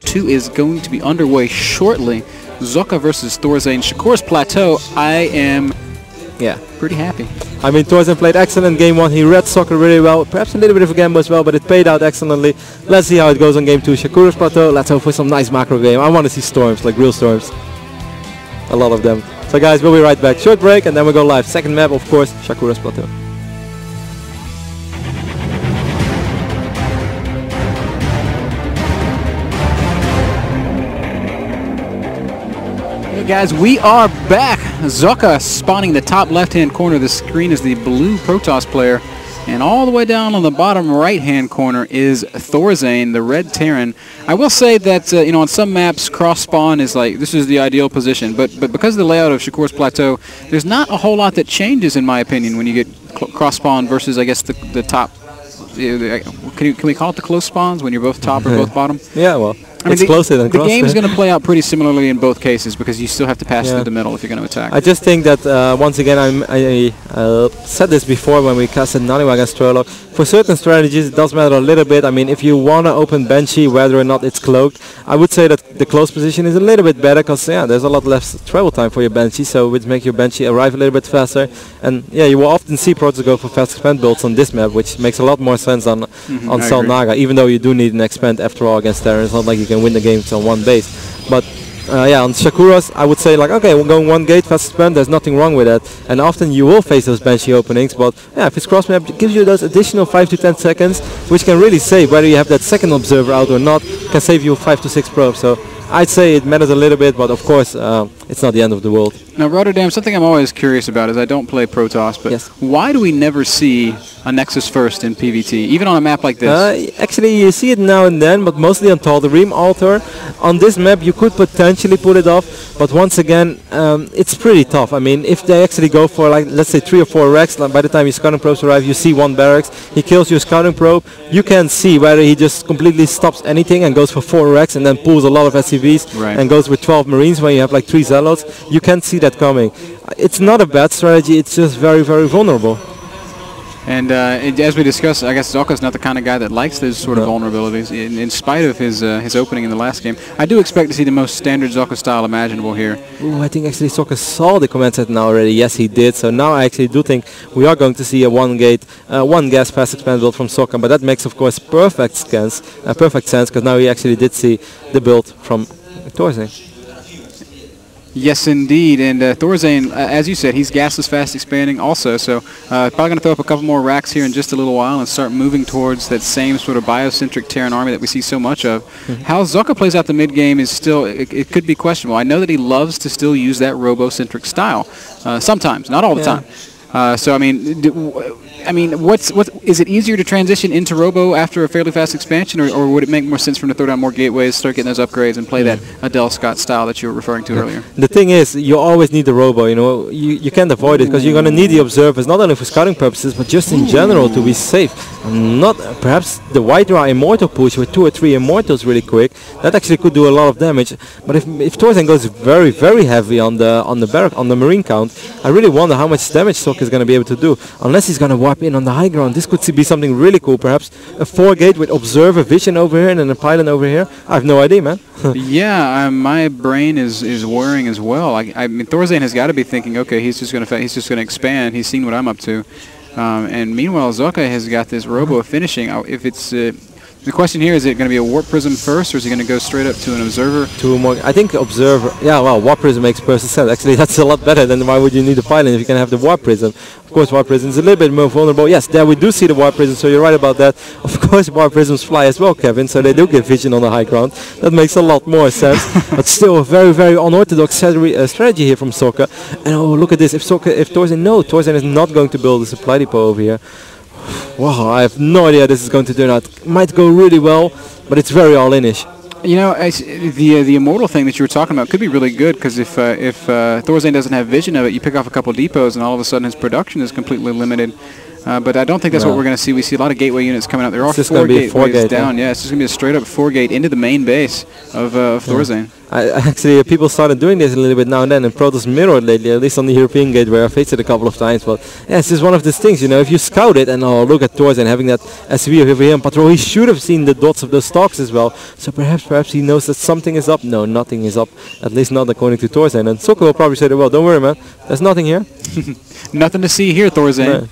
2 is going to be underway shortly. Socke versus ThorZain. Shakur's Plateau, I am pretty happy. I mean, ThorZain played excellent game 1. He read Socke really well. Perhaps a little bit of a gamble as well, but it paid out excellently. Let's see how it goes on game 2. Shakur's Plateau. Let's hope for some nice macro game. I want to see storms, like real storms. A lot of them. So guys, we'll be right back. Short break and then we go live. Second map, of course, Shakur's Plateau. Hey guys, we are back. Socke spawning the top left-hand corner of the screen is the blue Protoss player. And all the way down on the bottom right-hand corner is ThorZain, the red Terran. I will say that, you know, on some maps, cross-spawn is like, this is the ideal position. But because of the layout of Shakur's Plateau, there's not a whole lot that changes, in my opinion, when you get cross-spawn versus, I guess, the top. Can we call it the close spawns when you're both top or both bottom? Yeah, well, I mean, it's closer than the game is going to play out pretty similarly in both cases because you still have to pass through the middle if you're going to attack. I just think that once again, I said this before when we casted Naniwa against Trolloc. For certain strategies, it does matter a little bit. I mean, if you want to open Banshee, whether or not it's cloaked, I would say that the close position is a little bit better because there's a lot less travel time for your Banshee, so which makes your Banshee arrive a little bit faster. And yeah, you will often see Protoss go for fast expand builds on this map, which makes a lot more sense on Sol Naga, even though you do need an expand after all against Terran. It's not like you can win the game on one base. But yeah, on Shakur's, I would say like, okay, we're going one gate, fast expand, there's nothing wrong with that. And often you will face those Banshee openings, but yeah, if it's cross map, it gives you those additional 5 to 10 seconds, which can really save whether you have that second observer out or not, can save you 5 to 6 probes. So I'd say it matters a little bit, but of course, it's not the end of the world. Now, Rotterdam, something I'm always curious about is I don't play Protoss, but why do we never see a Nexus first in PvT, even on a map like this? Actually, you see it now and then, but mostly on Tal'Darim Altar. On this map, you could potentially put it off, but once again, it's pretty tough. I mean, if they actually go for, like, let's say 3 or 4 racks, by the time your scouting probes arrive, you see 1 barracks, he kills your scouting probe, you can see whether he just completely stops anything and goes for 4 racks and then pulls a lot of SCVs and goes with 12 Marines when you have like 3 Zealots. You can't see that coming. It's not a bad strategy, it's just very, very vulnerable. And as we discussed, I guess Socke's not the kind of guy that likes those sort of vulnerabilities, in spite of his opening in the last game. I do expect to see the most standard Socke style imaginable here. Ooh, I think actually Socke saw the command set now already. Yes, he did. So now I actually do think we are going to see a 1 gate, 1 gas fast expand build from Socke. But that makes, of course, perfect sense, because now he actually did see the build from ThorZain. Yes, indeed, and ThorZain, as you said, he's gasless fast expanding also, so probably going to throw up a couple more racks here in just a little while and start moving towards that same sort of biocentric Terran army that we see so much of. How Socke plays out the mid-game is still, it could be questionable. I know that he loves to still use that robo-centric style, sometimes, not all the time. So I mean, what is it easier to transition into Robo after a fairly fast expansion, or would it make more sense for him to throw down more gateways, start getting those upgrades, and play that Adele Scott style that you were referring to earlier? The thing is, you always need the Robo. You know, you can't avoid it because you're going to need the observers not only for scouting purposes, but just in general to be safe. Not perhaps the Hydra Immortal push with 2 or 3 Immortals really quick. That actually could do a lot of damage. But if ThorZain goes very, very heavy on the Marine count, I really wonder how much damage Socke is going to be able to do. Unless he's going to warp in on the high ground, this could be something really cool. Perhaps a 4 gate with observer vision over here and then a pylon over here. I have no idea, man. Yeah, my brain is whirring as well. I mean, ThorZain has got to be thinking, okay, he's just going to expand. He's seen what I'm up to, and meanwhile, Socke has got this Robo finishing. If it's the question here, is it going to be a Warp Prism first, or is he going to go straight up to an Observer? 2 more. I think Observer. Yeah, well, Warp Prism makes perfect sense. Actually, that's a lot better than why would you need a pylon if you can have the Warp Prism. Of course, Warp Prism is a little bit more vulnerable. Yes, there we do see the Warp Prism, so you're right about that. Of course, Warp Prisms fly as well, Kevin, so they do get vision on the high ground. That makes a lot more sense. But still, a very, very unorthodox strategy here from Socke. And oh, look at this. If ThorZain is not going to build a supply depot over here. Wow, I have no idea how this is going to turn out. It might go really well, but it's very all-in-ish. You know, the Immortal thing that you were talking about could be really good, because if ThorZain doesn't have vision of it, you pick off a couple depots and all of a sudden his production is completely limited. But I don't think that's what we're going to see. We see a lot of gateway units coming out. There are four gateways down. Yeah, it's just going to be a straight up 4-gate into the main base of ThorZain. Actually, people started doing this a little bit now and then, and Protoss mirrored lately, at least on the European gate, where I faced it a couple of times. But yeah, it's just one of these things, you know, if you scout it, and look at ThorZain having that SCV over here on patrol, he should have seen the dots of those stalks as well. So perhaps he knows that something is up. No, nothing is up, at least not according to ThorZain. And Socke will probably say, well, don't worry, man, there's nothing here. Nothing to see here, ThorZain. No.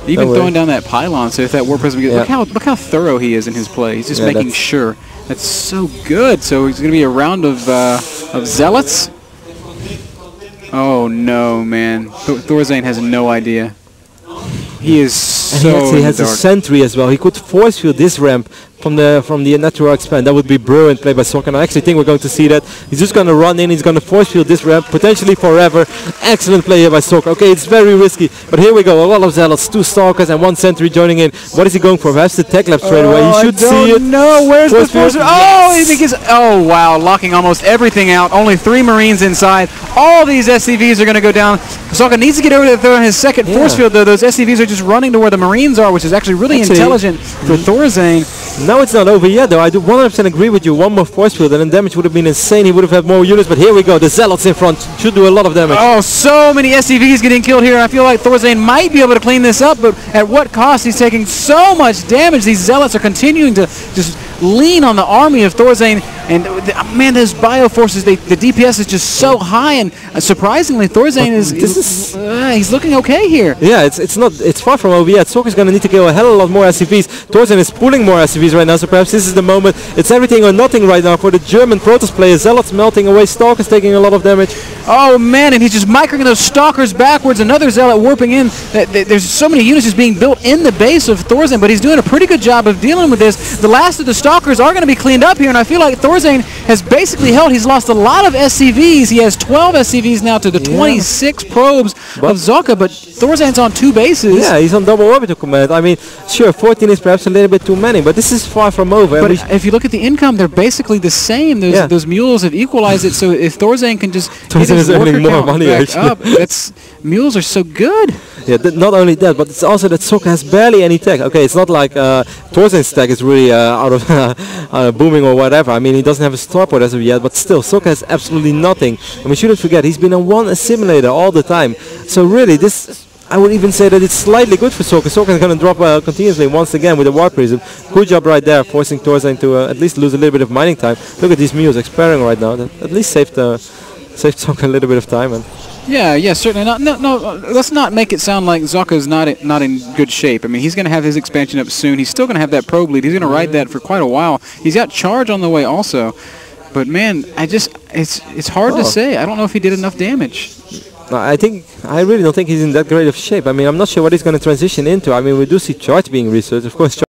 Even throwing down that pylon, so if that War Prism gets... Look how thorough he is in his play. He's just making sure. That's so good. So it's going to be a round of Zealots. Oh, no, man. ThorZain has no idea. He is so And he actually has a sentry as well. He could force field this ramp from the natural expand. That would be brilliant play by Socke, and I actually think we're going to see that. He's just going to run in, he's going to force field this ramp, potentially forever. Excellent play here by Socke. Okay, it's very risky, but here we go. A lot of Zealots, 2 Stalkers and 1 Sentry joining in. What is he going for? Perhaps the tech lab straight away. You should see it. No, where's the force field? Oh, I think oh wow, locking almost everything out. Only 3 Marines inside. All these SCVs are going to go down. Socke needs to get over there on his second force field, though. Those SCVs are just running to where the Marines are, which is actually really intelligent for ThorZain. Now it's not over yet, though. I do 100% agree with you. 1 more force field and then damage would have been insane. He would have had more units, but here we go. The Zealots in front should do a lot of damage. Oh, so many SCVs getting killed here. I feel like ThorZain might be able to clean this up, but at what cost? He's taking so much damage. These Zealots are continuing to just lean on the army of ThorZain, and man, those bio forces, the DPS is just so high, and surprisingly, ThorZain he's looking okay here. Yeah, it's far from over yet. Socke is going to need to kill a hell of a lot more SCVs. ThorZain is pulling more SCVs right now, so perhaps this is the moment. It's everything or nothing right now for the German Protoss players. Zealots melting away, Stalkers taking a lot of damage. Oh man, and he's just microing those Stalkers backwards. Another Zealot warping in. There's so many units just being built in the base of ThorZain, but he's doing a pretty good job of dealing with this. The last of the Stalkers are going to be cleaned up here, and I feel like ThorZain has basically held. He's lost a lot of SCVs. He has 12 SCVs now to the 26 probes of Socke, but ThorZain's on 2 bases. Yeah, he's on double orbital command. I mean, sure, 14 is perhaps a little bit too many, but this is far from over. But if you look at the income, they're basically the same. Those mules have equalized it, so if ThorZain can just ThorZain is earning more money up, mules are so good. Yeah, not only that, but it's also that Socke has barely any tech. Okay, it's not like ThorZain's tech is really out of booming or whatever. I mean, he doesn't have a starport as of yet, but still, Socke has absolutely nothing. And we shouldn't forget, he's been on 1 assimilator all the time. So really, this, I would even say that it's slightly good for Socke. Socke is going to drop continuously once again with the War Prism. Good job right there, forcing ThorZain to at least lose a little bit of mining time. Look at these mules expiring right now. That at least saved Socke a little bit of time. And yeah, certainly not. No, let's not make it sound like Socke's not in good shape. I mean, he's going to have his expansion up soon. He's still going to have that probe lead. He's going to ride that for quite a while. He's got charge on the way also. But man, it's hard to say. I don't know if he did enough damage. I really don't think he's in that great of shape. I mean, I'm not sure what he's going to transition into. I mean, we do see charge being researched. Of course,